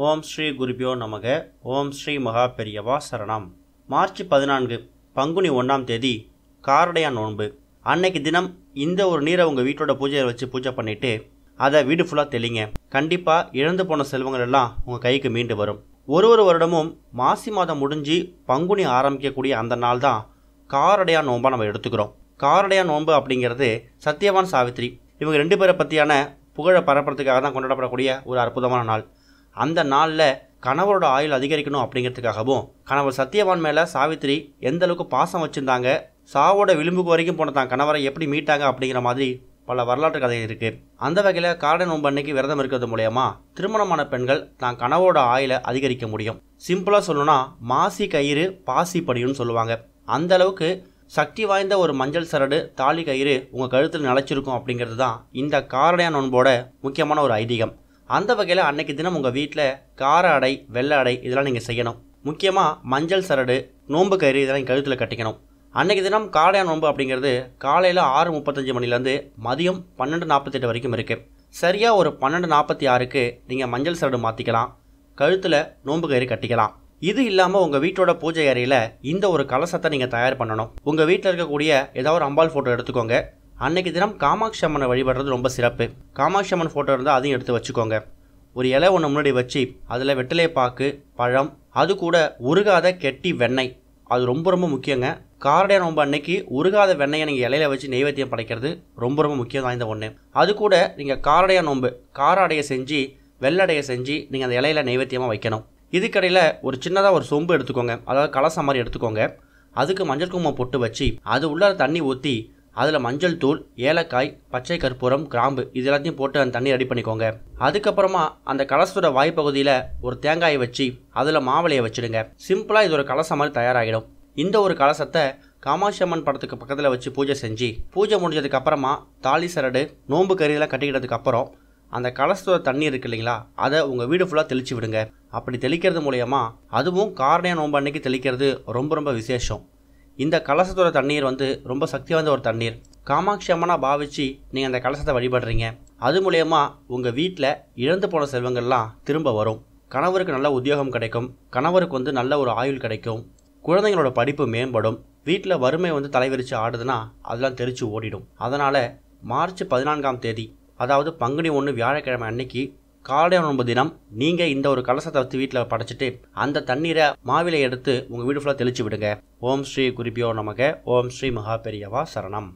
ஓம் ஸ்ரீ குருபியோ நமக. ஓம் ஸ்ரீ மகா பெரியவா சரணம். மார்ச் 14 பங்குனி 1ஆம் தேதி காரடையான் நோன்பு. அன்னைக்கு தினம் இந்த ஒரு நீரை உங்கள் வீட்டோட பூஜையை வச்சு பூஜை பண்ணிவிட்டு அதை வீடு ஃபுல்லாக தெளிங்க. கண்டிப்பாக இழந்து போன செல்வங்கள் எல்லாம் உங்கள் கைக்கு மீண்டு வரும். ஒரு வருடமும் மாசி மாதம் முடிஞ்சு பங்குனி ஆரம்பிக்கக்கூடிய அந்த நாள் தான் காரடையான் நோன்பாக நம்ம எடுத்துக்கிறோம். காரடையான் நோன்பு அப்படிங்கிறது சத்யவான் சாவித்ரி இவங்க 2 பேரை பற்றியான புகழை பரப்புறதுக்காக தான் கொண்டாடப்படக்கூடிய ஒரு அற்புதமான நாள். அந்த நாளில் கணவரோட ஆயுள் அதிகரிக்கணும் அப்படிங்கிறதுக்காகவும் கணவர் சத்யவான் மேலே சாவித்ரி எந்த அளவுக்கு பாசம் வச்சுருந்தாங்க, சாவோட விளிம்புக்கு வரைக்கும் போன தான் கணவரை எப்படி மீட்டாங்க அப்படிங்கிற மாதிரி பல வரலாற்று கதை இருக்குது. அந்த வகையில் காரடை நோன்பு அன்னைக்கு விரதம் இருக்கிறது மூலயமா திருமணமான பெண்கள் தான் கணவரோட ஆயுளை அதிகரிக்க முடியும். சிம்பிளாக சொல்லணும்னா மாசி கயிறு பாசி படியும்னு சொல்லுவாங்க. அந்த அளவுக்கு சக்தி வாய்ந்த ஒரு மஞ்சள் சரடு தாலி கயிறு உங்கள் கழுத்தில் நிலச்சிருக்கும் அப்படிங்கிறது தான் இந்த காரடையான் நோன்போட முக்கியமான ஒரு ஐதீகம். அந்த வகையில் அன்னைக்கு தினம் உங்கள் வீட்டில் கார அடை, வெள்ளை அடை இதெல்லாம் நீங்கள் செய்யணும். முக்கியமாக மஞ்சள் சரடு, நோன்பு கயிறு இதெல்லாம் கழுத்தில் கட்டிக்கணும். அன்றைக்கி தினம் காரடையான் நோன்பு அப்படிங்கிறது காலையில் 6:35 மணிலேருந்து மதியம் 12:48 வரைக்கும் இருக்குது. சரியாக ஒரு 12:46க்கு நீங்கள் மஞ்சள் சரடு மாற்றிக்கலாம், கழுத்தில் நோன்பு கயிறு கட்டிக்கலாம். இது இல்லாமல் உங்கள் வீட்டோட பூஜை அறையில் இந்த ஒரு கலசத்தை நீங்கள் தயார் பண்ணணும். உங்கள் வீட்டில் இருக்கக்கூடிய ஏதாவது ஒரு அம்பாள் ஃபோட்டோ எடுத்துக்கோங்க. அன்னைக்கு தினம் காமாட்சி அம்மனை வழிபடுறது ரொம்ப சிறப்பு. காமாட்சி அம்மன் ஃபோட்டோ இருந்தால் அதையும் எடுத்து வச்சுக்கோங்க. ஒரு இலை ஒன்று முன்னாடி வச்சு அதில் வெற்றிலை பாக்கு, பழம், அது கூட உருகாத கெட்டி வெண்ணெய், அது ரொம்ப முக்கியங்க. காரடையான் நோன்பு அன்னைக்கு உருகாத வெண்ணெயை நீங்கள் இலையில வச்சு நெய்வேத்தியம் படைக்கிறது ரொம்ப முக்கியம் வாய்ந்த ஒன்று. அது கூட நீங்கள் காரடையான் நோன்பு கார அடையை செஞ்சு வெள்ளடையை செஞ்சு நீங்கள் அந்த இலையில நெய்வேத்தியமாக வைக்கணும். இதுக்கடையில் ஒரு சின்னதாக ஒரு சொம்பு எடுத்துக்கோங்க, அதாவது கலசம் மாதிரி எடுத்துக்கோங்க. அதுக்கு மஞ்சள் குங்குமம் பொட்டு வச்சு அது உள்ளார தண்ணி ஊற்றி அதில் மஞ்சள் தூள், ஏலக்காய், பச்சை கற்பூரம், கிராம்பு இது எல்லாத்தையும் போட்டு அந்த தண்ணி ரெடி பண்ணிக்கோங்க. அதுக்கப்புறமா அந்த கலசத்தோட வாய்ப்பகுதியில் ஒரு தேங்காயை வச்சு அதில் மாவளையை வச்சுடுங்க. சிம்பிளாக இது ஒரு கலசம் மாதிரி தயாராகிடும். இந்த ஒரு கலசத்தை காமாட்சி அம்மன் படத்துக்கு பக்கத்தில் வச்சு பூஜை செஞ்சு பூஜை முடிஞ்சதுக்கு அப்புறமா தாலி சரடு, நோன்பு கறியெல்லாம் கட்டிக்கிட்டதுக்கு அப்புறம் அந்த கலசத்தோட தண்ணி இருக்கு இல்லைங்களா, அதை உங்கள் வீடு ஃபுல்லாக தெளிச்சு விடுங்க. அப்படி தெளிக்கிறது மூலயமா, அதுவும் காரடையான் நோன்பு அன்னைக்கு தெளிக்கிறது ரொம்ப விசேஷம். இந்த கலசத்தோட தண்ணீர் ரொம்ப சக்தி வாய்ந்த ஒரு தண்ணீர். காமாட்சி அம்மனா பாவிச்சு நீங்கள் அந்த கலசத்தை வழிபடுறீங்க. அது மூலயமா உங்கள் வீட்டில் இழந்து போன செல்வங்கள்லாம் திரும்ப வரும். கணவருக்கு நல்ல உத்தியோகம் கிடைக்கும், கணவருக்கு நல்ல ஒரு ஆயுள் கிடைக்கும், குழந்தைங்களோட படிப்பு மேம்படும், வீட்டில் வறுமை தலைவிரிச்சு ஆடுதுன்னா அதெல்லாம் தெரிச்சு ஓடிடும். அதனால் மார்ச் 14ஆம் தேதி, அதாவது பங்குனி 1 வியாழக்கிழமை அன்னைக்கு காரடையான் நோன்பு தினம் நீங்கள் இந்த ஒரு கலசத்தை வச்சு வீட்டில் படைச்சிட்டு அந்த தண்ணீரை மாவிலை எடுத்து உங்கள் வீடு ஃபுல்லாக தெளிச்சு விடுங்க. ஓம் ஸ்ரீ குருபியோ நமக. ஓம் ஸ்ரீ மகா பெரியவா சரணம்.